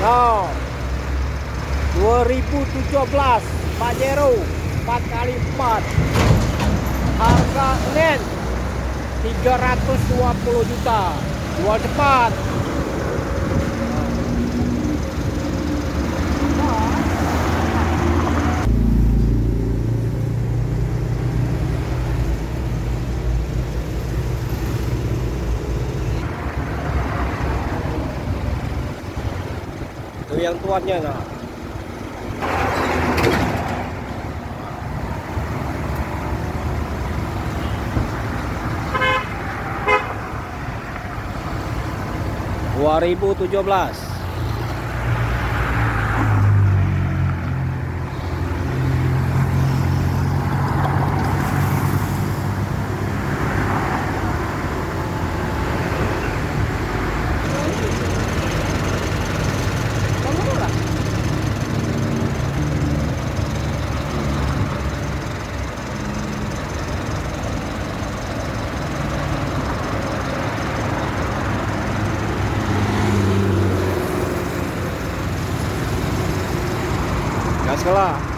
Nah, 2017 Pajero 4x4 harga Senin 320 juta, jual cepat. Itu yang tuannya nah. Dua 2017. Gas lah.